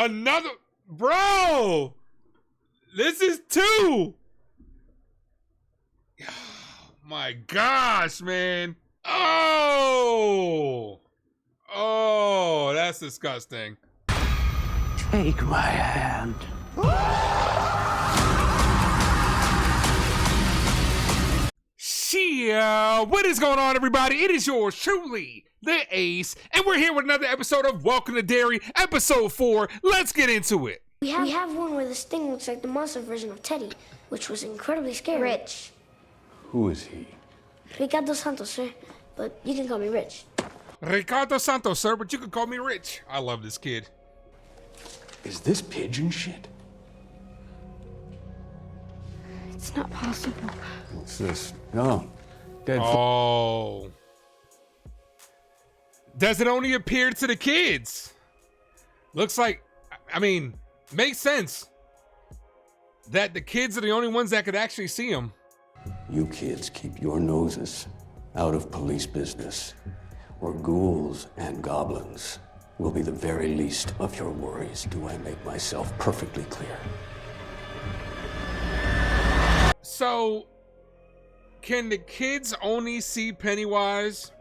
Another, bro. This is 2. Oh my gosh, man. Oh, that's disgusting. Take my hand. What is going on, everybody? It is yours truly, the Ace, and we're here with another episode of Welcome to Derry, episode 4. Let's get into it. We have one where this thing looks like the monster version of Teddy, which was incredibly scary. Rich. Who is he? Ricardo Santos, sir, but you can call me Rich. Ricardo Santos, sir, but you can call me Rich. I love this kid. Is this pigeon shit? It's not possible. What's this? No. Dead. Oh. Does it only appear to the kids? Looks like, I mean, makes sense that the kids are the only ones that could actually see him. You kids keep your noses out of police business, or ghouls and goblins will be the very least of your worries. Do I make myself perfectly clear? So, can the kids only see Pennywise?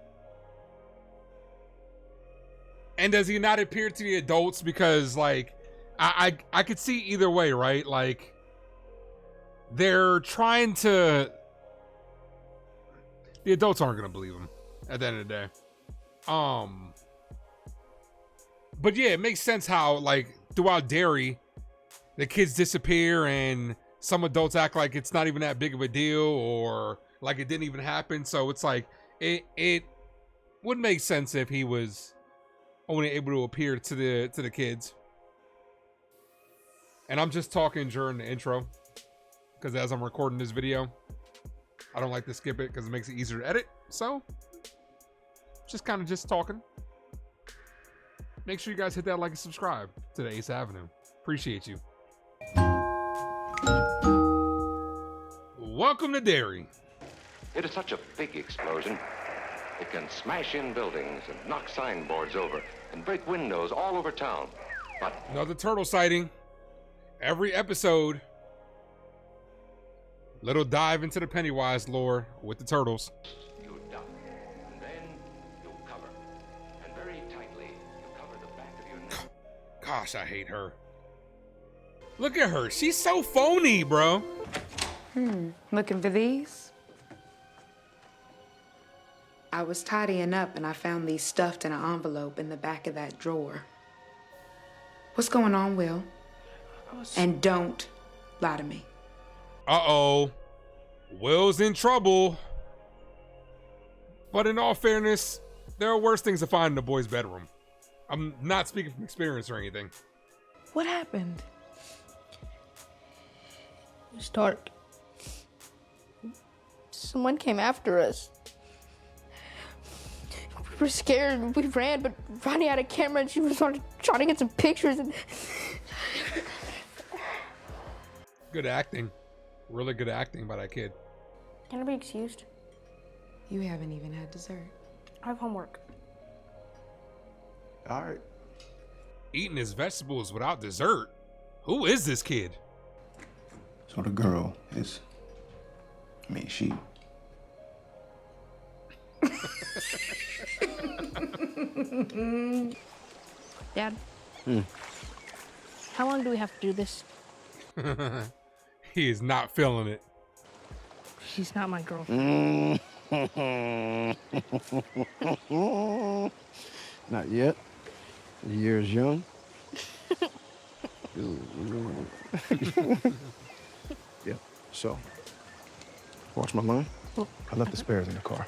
And does he not appear to the adults? Because, like, I could see either way, right? Like, they're trying to... The adults aren't going to believe him at the end of the day. But yeah, it makes sense how, like, throughout Derry, the kids disappear and some adults act like it's not even that big of a deal, or like it didn't even happen. So it's like, it would make sense if he was only able to appear to the kids. And I'm just talking during the intro, because as I'm recording this video, I don't like to skip it because it makes it easier to edit. So just kind of just talking. Make sure you guys hit that like and subscribe to the Ace Avenue. Appreciate you. Welcome to Derry. It is such a big explosion. It can smash in buildings and knock signboards over and break windows all over town. But another turtle sighting. Every episode, little dive into the Pennywise lore with the turtles. you duck, and then you cover. And very tightly, you cover the back of your neck. Gosh, I hate her. Look at her. She's so phony, bro. Looking for these? I was tidying up and I found these stuffed in an envelope in the back of that drawer. What's going on, Will? And don't lie to me. Uh-oh. Will's in trouble. But in all fairness, there are worse things to find in the boy's bedroom. I'm not speaking from experience or anything. What happened? It was dark. Someone came after us. We were scared. We ran, but Ronnie had a camera and she was trying to get some pictures. And Good acting. Really good acting by that kid. Can I be excused? You haven't even had dessert. I have homework. All right. Eating his vegetables without dessert. Who is this kid? So the girl is, she. Dad? How long do we have to do this? He is not feeling it. She's not my girlfriend. Not yet. The year's young. Yeah, so. Watch my line. I left the spares in the car.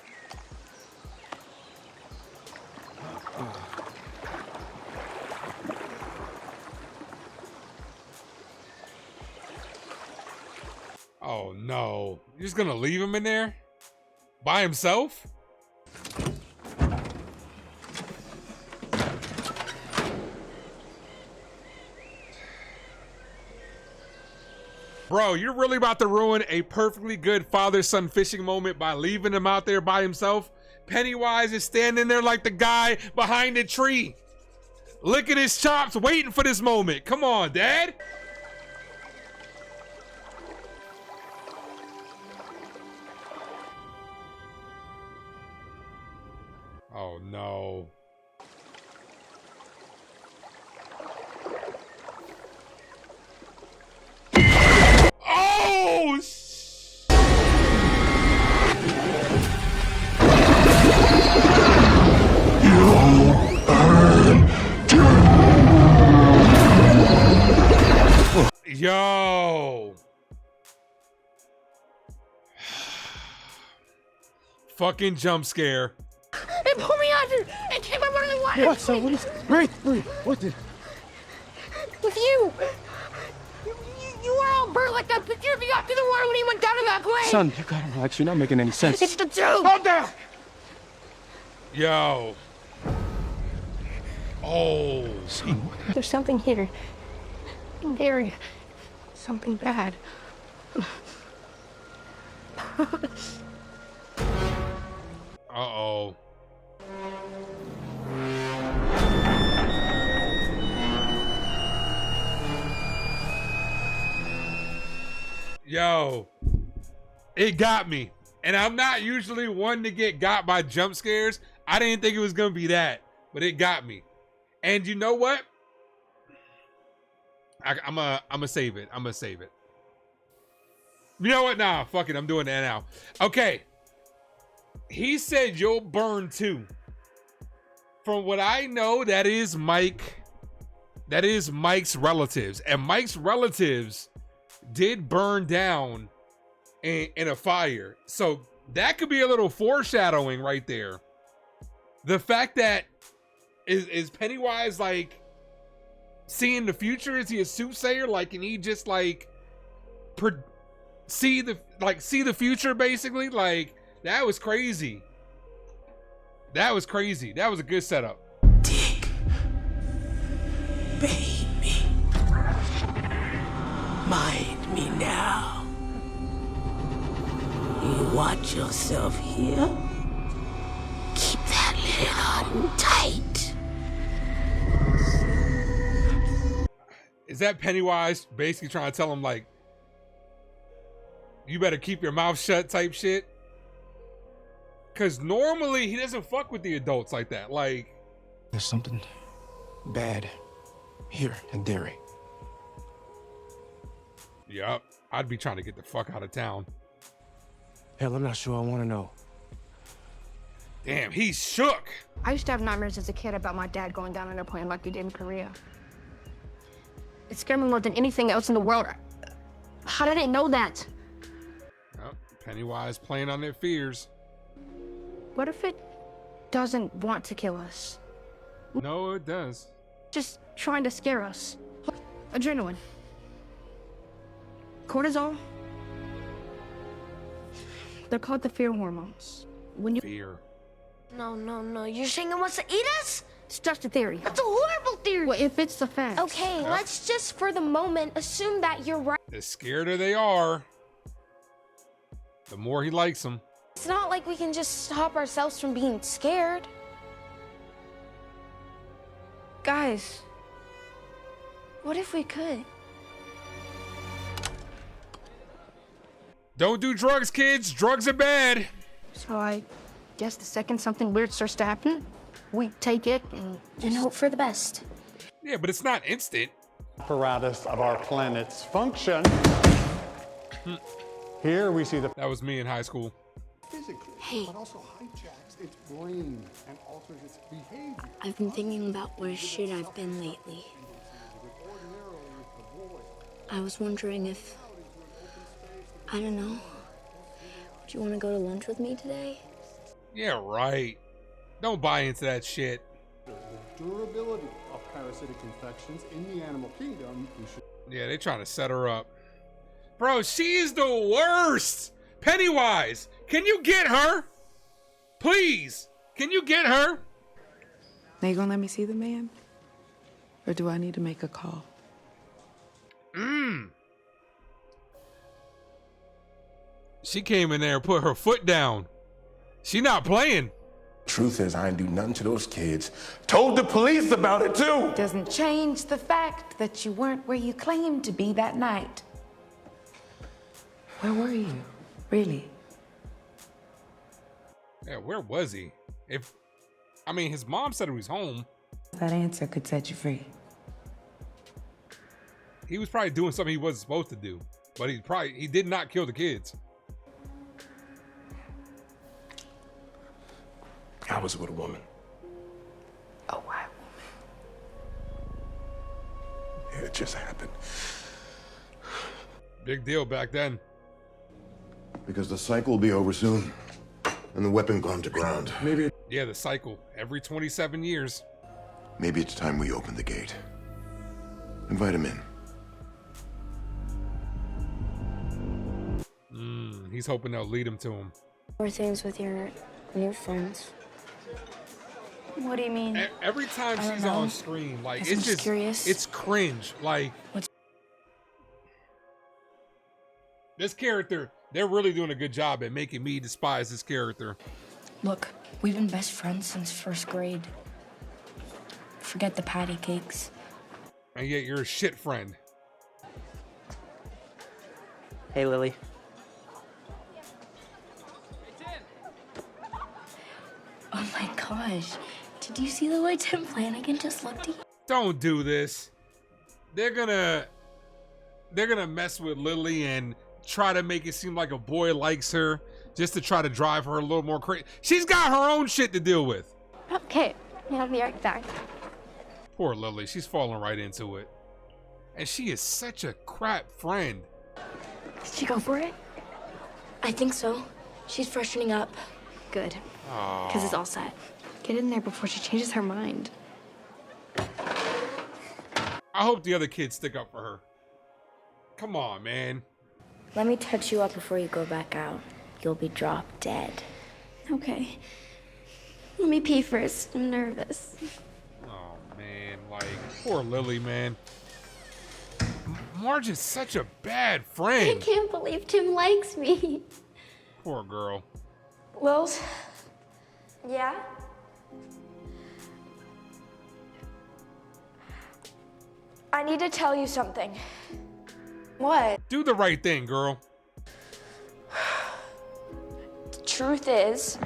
Oh no. You're just gonna leave him in there? By himself? Bro, you're really about to ruin a perfectly good father-son fishing moment by leaving him out there by himself? Pennywise is standing there like the guy behind the tree. licking his chops, waiting for this moment. Come on, Dad. Oh no. Oh Yo. Fucking jump scare. It pulled me out and came up under the water. What, son? What is... Breathe. What did... With you. You were all burnt like that picture of you after the water when he went down in that plane. Son, you gotta relax. You're not making any sense. It's the truth. Calm down. Yo. Oh. Son, There's something here. In Derry. Something bad. Uh-oh. Yo, it got me. And I'm not usually one to get got by jump scares. I didn't think it was gonna be that, but it got me. And you know what? I'm gonna save it. I'm gonna save it. You know what? Nah, fuck it. I'm doing that now. Okay. He said you'll burn too. From what I know, that is Mike. That is Mike's relatives. And Mike's relatives did burn down in a fire. So that could be a little foreshadowing right there. The fact that is Pennywise like seeing the future? Is he a soothsayer? Like, can he just like see the future basically? Like, that was crazy. That was crazy. That was a good setup. Dick, baby, mind me now. You watch yourself here. Keep that lid on tight. Is that Pennywise basically trying to tell him like, you better keep your mouth shut type shit? Because normally he doesn't fuck with the adults like that. Like, there's something bad here in Derry. yup, I'd be trying to get the fuck out of town. Hell, I'm not sure I want to know. Damn, he's shook. I used to have nightmares as a kid about my dad going down in a plane like he did in Korea. It scared me more than anything else in the world. How did I know that? Yep, Pennywise playing on their fears. What if it doesn't want to kill us? No, it does. Just trying to scare us. Adrenaline. Cortisol. They're called the fear hormones. When you Fear. No. You're saying it wants to eat us? It's just a theory. That's a horrible theory. Well, if it's the fact. Okay, let's just for the moment assume that you're right. The scareder they are, the more he likes them. It's not like we can just stop ourselves from being scared. Guys, what if we could? Don't do drugs, kids. Drugs are bad. So I guess the second something weird starts to happen, we take it And hope for the best. Yeah, but it's not instant. Apparatus of our planet's function. Here we see the That was me in high school. Hey. but also hijacks its brain and alters its behavior. I've been thinking about where shit I've been lately. I was wondering if, I don't know, would you want to go to lunch with me today? Yeah, right. Don't buy into that shit. The durability of parasitic infections in the animal kingdom, we should Yeah, they trying to set her up. Bro, she is the worst. Pennywise, can you get her? Please, can you get her? Now you gonna let me see the man? Or do I need to make a call? She came in there and put her foot down. She not playing. Truth is, I ain't do nothing to those kids. Told the police about it, too. Doesn't change the fact that you weren't where you claimed to be that night. Where were you, really? Yeah, where was he? I mean, his mom said he was home. That answer could set you free. He was probably doing something he wasn't supposed to do, but he did not kill the kids. I was with a woman. A white woman. Yeah, it just happened. Big deal back then. Because the cycle will be over soon, and the weapon gone to ground. Yeah, the cycle. Every 27 years. Maybe it's time we open the gate. Invite him in. He's hoping they'll lead him to him. Or things with your new friends. What do you mean? Every time she's on screen, like, it's just curious. it's cringe. Like, this character, they're really doing a good job at making me despise this character. Look, we've been best friends since first grade. Forget the patty cakes. And yet you're a shit friend. Hey, Lily. Oh my gosh. Did you see the way Tim Flanagan just looked at you? Don't do this. They're gonna mess with Lily and try to make it seem like a boy likes her just to try to drive her a little more crazy. She's got her own shit to deal with. Okay, I'll be right back. Poor Lily, she's falling right into it. And she is such a crap friend. Did she go for it? I think so. She's freshening up. Good. Because it's all set. Get in there before she changes her mind. I hope the other kids stick up for her. Come on, man. Let me touch you up before you go back out. You'll be drop dead. Okay. Let me pee first. I'm nervous. Oh, man. Like, poor Lily, man. Marge is such a bad I friend. can't believe Tim likes me. Poor girl. Wills? Yeah? I need to tell you something. What? Do the right thing, girl. The truth is...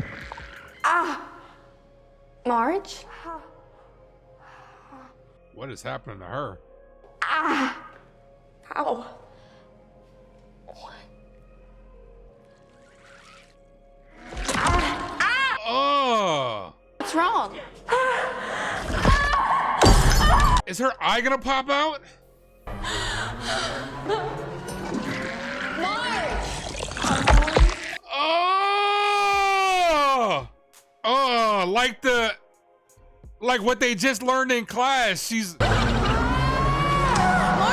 Marge? What is happening to her? Ow. Oh! What's wrong? Is her eye gonna pop out? Oh! Oh, like what they just learned in class. She's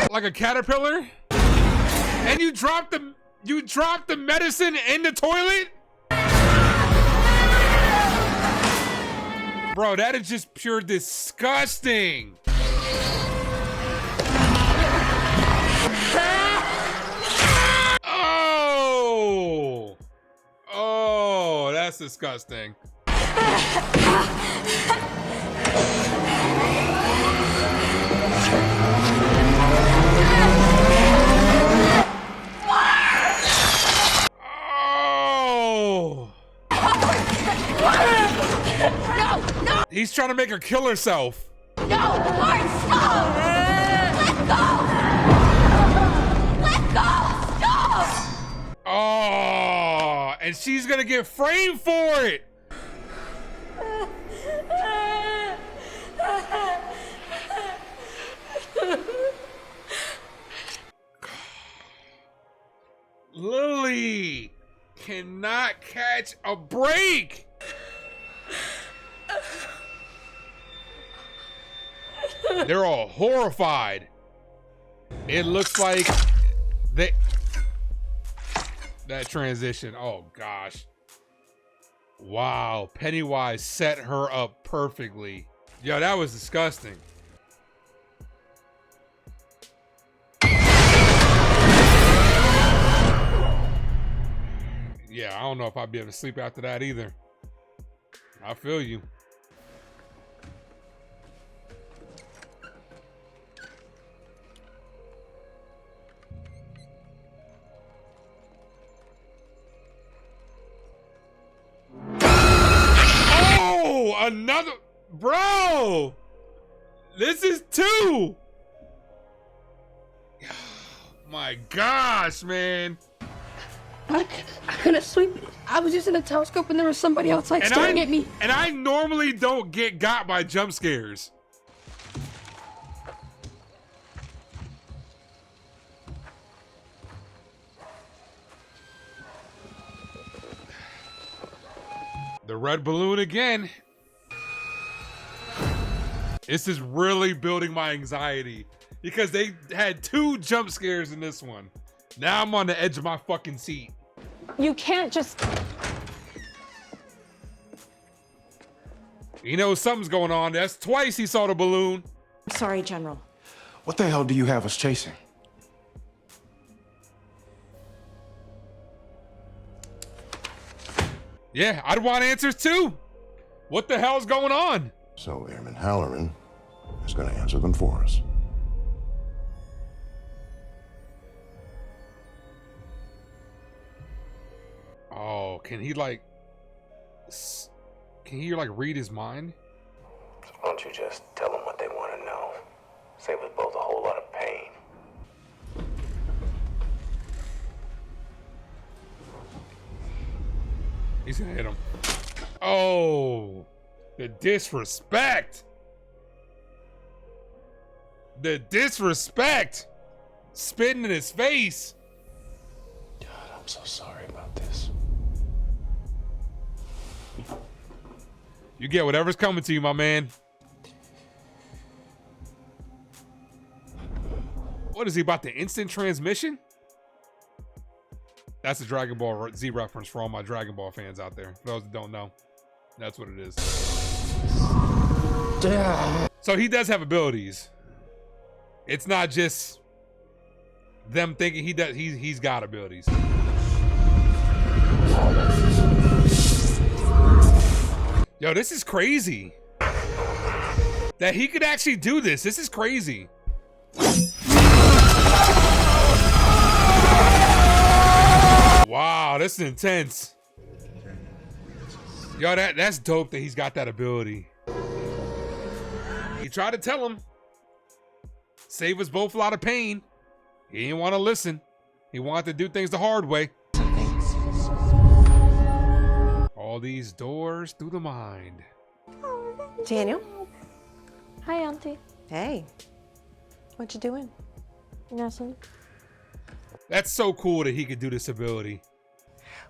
like a caterpillar. And you dropped the medicine in the toilet? Bro, that is just pure disgusting. Oh! Oh, that's disgusting. Oh! No! He's trying to make her kill herself. No! Marge, stop! Let go! Let go! Stop! Oh, and she's gonna get framed for it. Lily cannot catch a break. They're all horrified. It looks like that transition. Oh gosh. Wow, Pennywise set her up perfectly. Yo, that was disgusting. Yeah, I don't know if I'd be able to sleep after that either. I feel you. Oh, another, bro. This is 2. My gosh, man. I couldn't sleep. I was using a telescope and there was somebody outside staring at me. And I normally don't get got by jump scares. The red balloon again. This is really building my anxiety because they had 2 jump scares in this one. Now I'm on the edge of my fucking seat. You can't just... You know something's going on. That's twice he saw the balloon. I'm sorry, General. What the hell do you have us chasing? Yeah, I'd want answers too. What the hell's going on? So Airman Halloran is going to answer them for us. Oh, can he like read his mind? Why don't you just tell them what they want to know? Save us both a whole lot of pain. He's gonna hit him. Oh, the disrespect. The disrespect. Spitting in his face. God, I'm so sorry about this. You get whatever's coming to you, my man. What is he about, the instant transmission? That's a Dragon Ball Z reference for all my Dragon Ball fans out there. For those that don't know, that's what it is. So he does have abilities. It's not just them thinking he does. He's got abilities. Yo, this is crazy. That he could actually do this. This is crazy. Wow, this is intense. Yo, that's dope that he's got that ability. He tried to tell him, save us both a lot of pain. He didn't want to listen. He wanted to do things the hard way. All these doors through the mind. Daniel? Hi, Auntie. Hey. What you doing? Nothing. That's so cool that he could do this ability.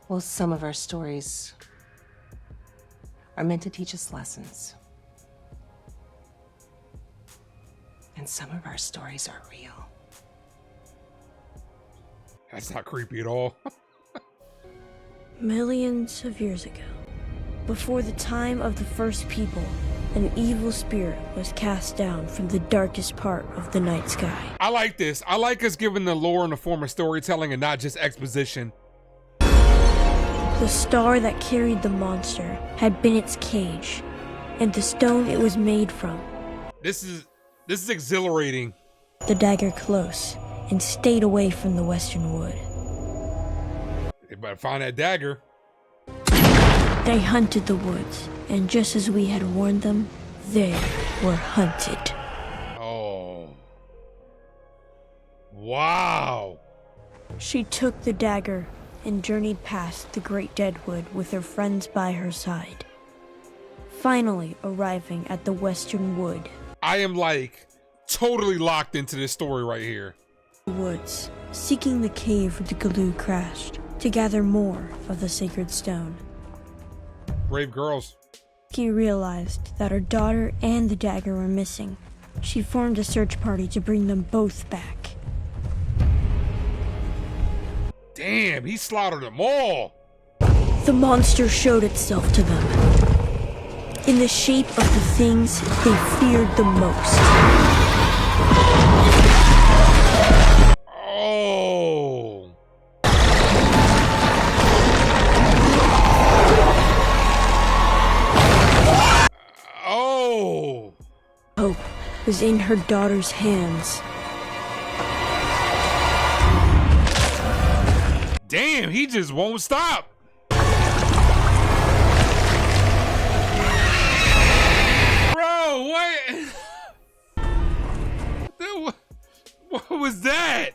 Well, some of our stories are meant to teach us lessons. And some of our stories are real. That's not creepy at all. Millions of years ago, before the time of the first people, an evil spirit was cast down from the darkest part of the night sky. I like this. I like us giving the lore in the form of storytelling and not just exposition. The star that carried the monster had been its cage, and the stone it was made from. This is exhilarating. The dagger close, and stayed away from the western wood. They better find that dagger. They hunted the woods, and just as we had warned them, they were hunted. Oh. Wow. She took the dagger and journeyed past the great deadwood with her friends by her side, finally arriving at the western wood. I am like totally locked into this story right here. Woods, seeking the cave where the Galoo crashed to gather more of the sacred stone. Brave girls. She realized that her daughter and the dagger were missing. She formed a search party to bring them both back. Damn, he slaughtered them all. The monster showed itself to them in the shape of the things they feared the most. Oh. hope was in her daughter's hands. Damn, he just won't stop. Bro, what? What was that?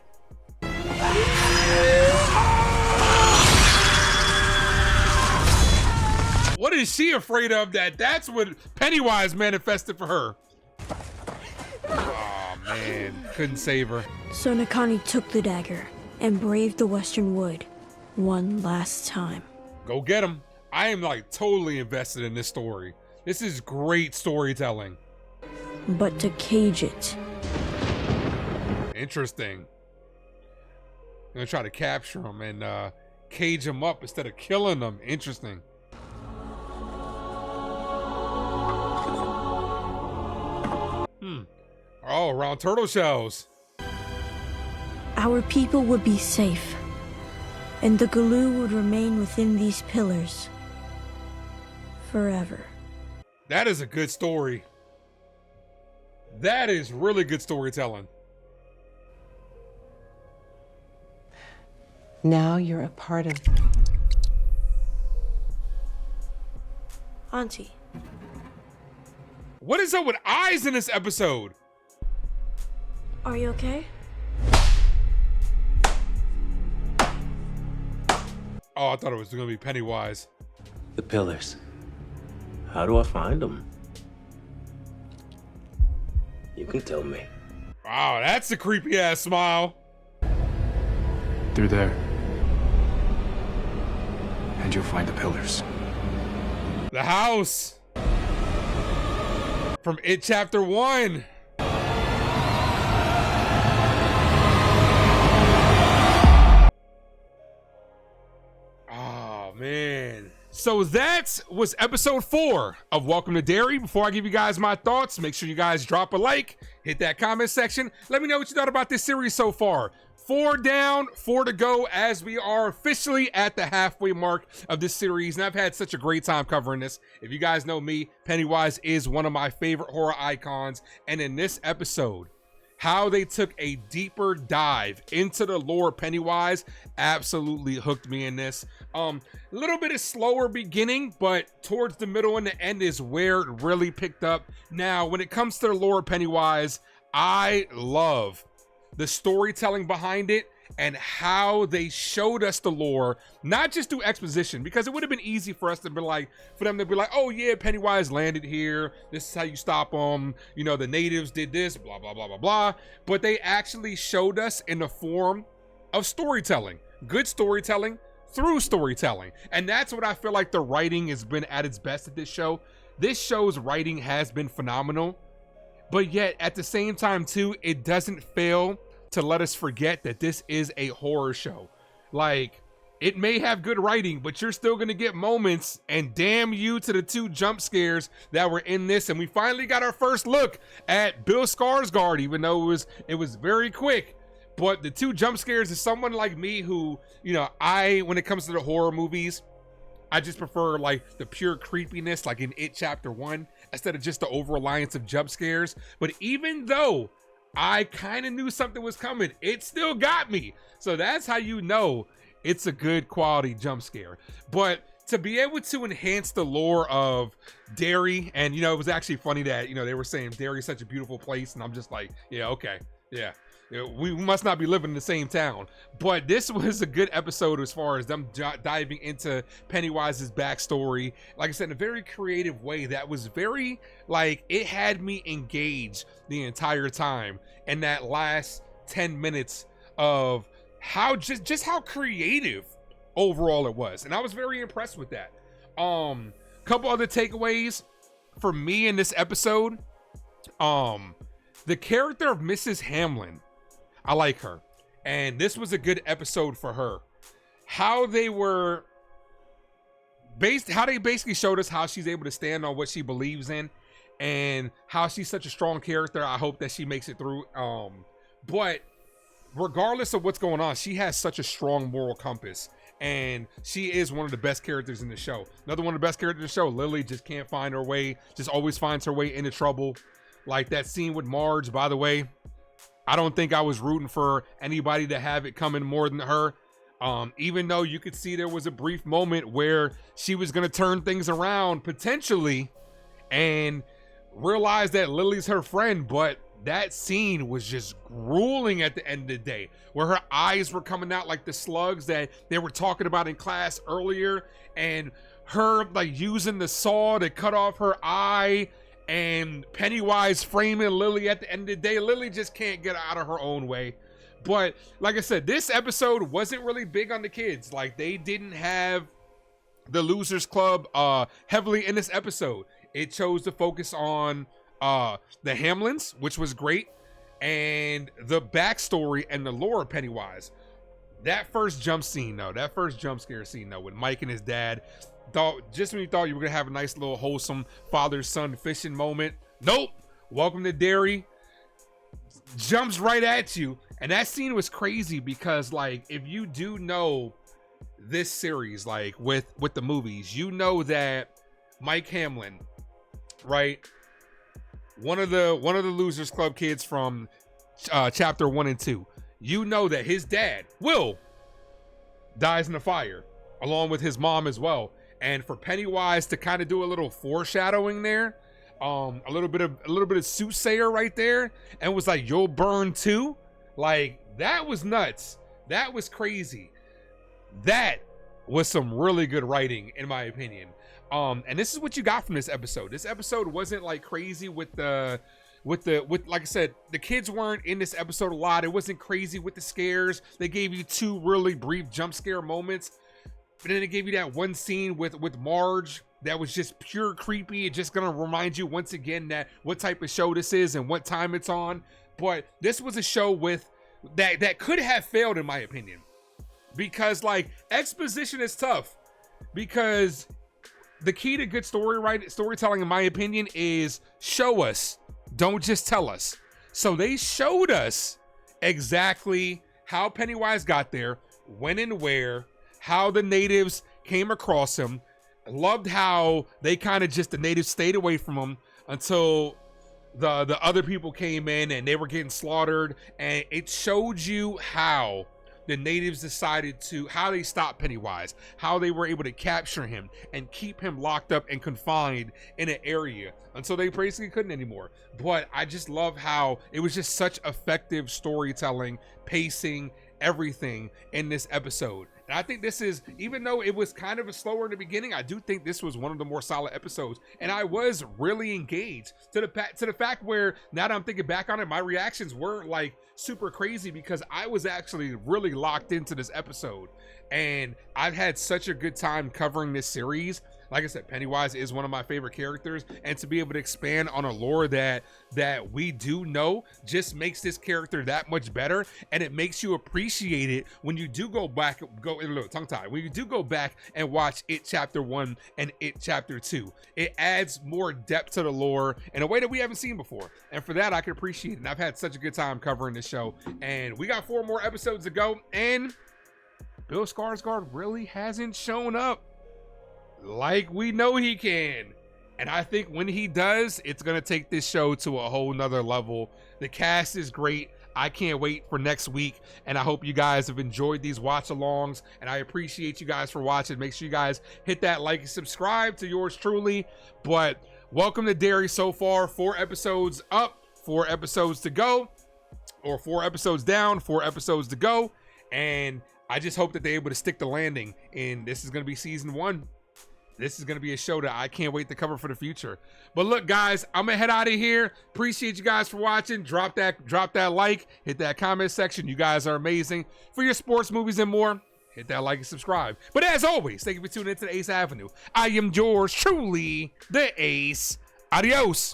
What is she afraid of? That's what Pennywise manifested for her. Oh man, couldn't save her. So Nakani took the dagger and braved the Western Wood one last time. Go get him. I am like totally invested in this story. This is great storytelling. But to cage it. Interesting. I'm gonna try to capture him and cage him up instead of killing him. Interesting. Oh, around turtle shells. Our people would be safe, and the Galoo would remain within these pillars forever. That is a good story. That is really good storytelling. Now you're a part of... Auntie. What is up with eyes in this episode? Are you okay? Oh, I thought it was gonna be Pennywise. The pillars. How do I find them? You can tell me. Wow, that's a creepy ass smile. Through there. And you'll find the pillars. The house. From It Chapter 1. Oh, man. So that was episode 4 of Welcome to Derry. Before I give you guys my thoughts, make sure you guys drop a like, hit that comment section. Let me know what you thought about this series so far. 4 down, 4 to go as we are officially at the halfway mark of this series. And I've had such a great time covering this. If you guys know me, Pennywise is one of my favorite horror icons. And in this episode, how they took a deeper dive into the lore of Pennywise absolutely hooked me in this. A little bit of slower beginning, but towards the middle and the end is where it really picked up. Now, when it comes to the lore of Pennywise, I love the storytelling behind it and how they showed us the lore, not just through exposition, because it would have been easy for us to be like, for them to be like, oh yeah, Pennywise landed here, this is how you stop them, you know, the natives did this, blah, blah, blah, blah, blah. But they actually showed us in the form of storytelling, good storytelling through storytelling. And that's what I feel like the writing has been at its best at this show. This show's writing has been phenomenal, but yet at the same time too, it doesn't fail to let us forget that this is a horror show. Like, it may have good writing, but you're still gonna get moments, and damn you to the 2 jump scares that were in this. And we finally got our first look at Bill Skarsgård, even though it was very quick. But the 2 jump scares is someone like me who, you know, when it comes to the horror movies, I just prefer like the pure creepiness, like in It Chapter 1, instead of just the over-reliance of jump scares. But even though I kind of knew something was coming, it still got me. So that's how you know it's a good quality jump scare. But to be able to enhance the lore of Derry, and you know, it was actually funny that, you know, they were saying Derry's such a beautiful place, and I'm just like, yeah, okay, yeah. We must not be living in the same town. But this was a good episode as far as them diving into Pennywise's backstory. Like I said, in a very creative way that was very, like, it had me engaged the entire time. And that last 10 minutes of how just how creative overall it was. And I was very impressed with that. Couple other takeaways for me in this episode. The character of Mrs. Hamlin, I like her, and this was a good episode for her. How they basically showed us how she's able to stand on what she believes in, and how she's such a strong character. I hope that she makes it through. But regardless of what's going on, she has such a strong moral compass, and she is one of the best characters in the show. Another one of the best characters in the show, Lily, just can't find her way, just always finds her way into trouble. Like that scene with Marge, by the way, I don't think I was rooting for anybody to have it coming more than her. Even though you could see there was a brief moment where she was going to turn things around potentially and realize that Lily's her friend, but that scene was just grueling at the end of the day, where her eyes were coming out like the slugs that they were talking about in class earlier, and her like using the saw to cut off her eye, and Pennywise framing Lily at the end of the day. Lily just can't get out of her own way. But like I said, this episode wasn't really big on the kids. Like, they didn't have the Losers Club heavily in this episode. It chose to focus on the Hamlins, which was great, and the backstory and the lore of Pennywise. That first jump scare scene though, with Mike and his dad, just when you thought you were gonna have a nice little wholesome father-son fishing moment, nope. Welcome to Derry jumps right at you. And that scene was crazy because, like, if you do know this series, like with the movies, you know that Mike Hamlin, right, one of the Losers Club kids from chapter 1 and 2, you know that his dad, Will, dies in a fire along with his mom as well. And for Pennywise to kind of do a little foreshadowing there, a little bit of soothsayer right there, and was like, you'll burn too. Like, that was nuts. That was crazy. That was some really good writing, in my opinion. And this is what you got from this episode. This episode wasn't like crazy with like I said, the kids weren't in this episode a lot. It wasn't crazy with the scares. They gave you 2 really brief jump scare moments, but then they gave you that one scene with Marge that was just pure creepy. It's just gonna remind you once again that what type of show this is and what time it's on. But this was a show with that could have failed, in my opinion, because like exposition is tough, because the key to good storytelling, in my opinion, is show us, don't just tell us. So they showed us exactly how Pennywise got there, when and where, how the natives came across him. Loved how they kind of just, the natives stayed away from him until the other people came in and they were getting slaughtered. And it showed you how the natives decided how they stopped Pennywise, how they were able to capture him and keep him locked up and confined in an area until they basically couldn't anymore. But I just love how it was just such effective storytelling, pacing, everything in this episode. And I think this is, even though it was kind of a slower in the beginning, I do think this was one of the more solid episodes. And I was really engaged to the fact where, now that I'm thinking back on it, my reactions weren't like super crazy, because I was actually really locked into this episode. And I've had such a good time covering this series. Like I said, Pennywise is one of my favorite characters, and to be able to expand on a lore that we do know just makes this character that much better, and it makes you appreciate it when you do go back, when you do go back and watch It Chapter 1 and It Chapter 2. It adds more depth to the lore in a way that we haven't seen before, and for that I can appreciate it. And I've had such a good time covering this show, and we got 4 more episodes to go, and Bill Skarsgård really hasn't shown up like we know he can. And I think when he does, it's gonna take this show to a whole nother level. The cast is great. I can't wait for next week, and I hope you guys have enjoyed these watch alongs, and I appreciate you guys for watching. Make sure you guys hit that like and subscribe to yours truly. But welcome to Derry. So far, 4 episodes up, 4 episodes to go, or 4 episodes down, 4 episodes to go, and I just hope that they're able to stick the landing. And this is going to be season 1. This is going to be a show that I can't wait to cover for the future. But look, guys, I'm going to head out of here. Appreciate you guys for watching. Drop that like, hit that comment section. You guys are amazing. For your sports, movies, and more, hit that like and subscribe. But as always, thank you for tuning into the Ace Avenue. I am yours truly, the Ace. Adios.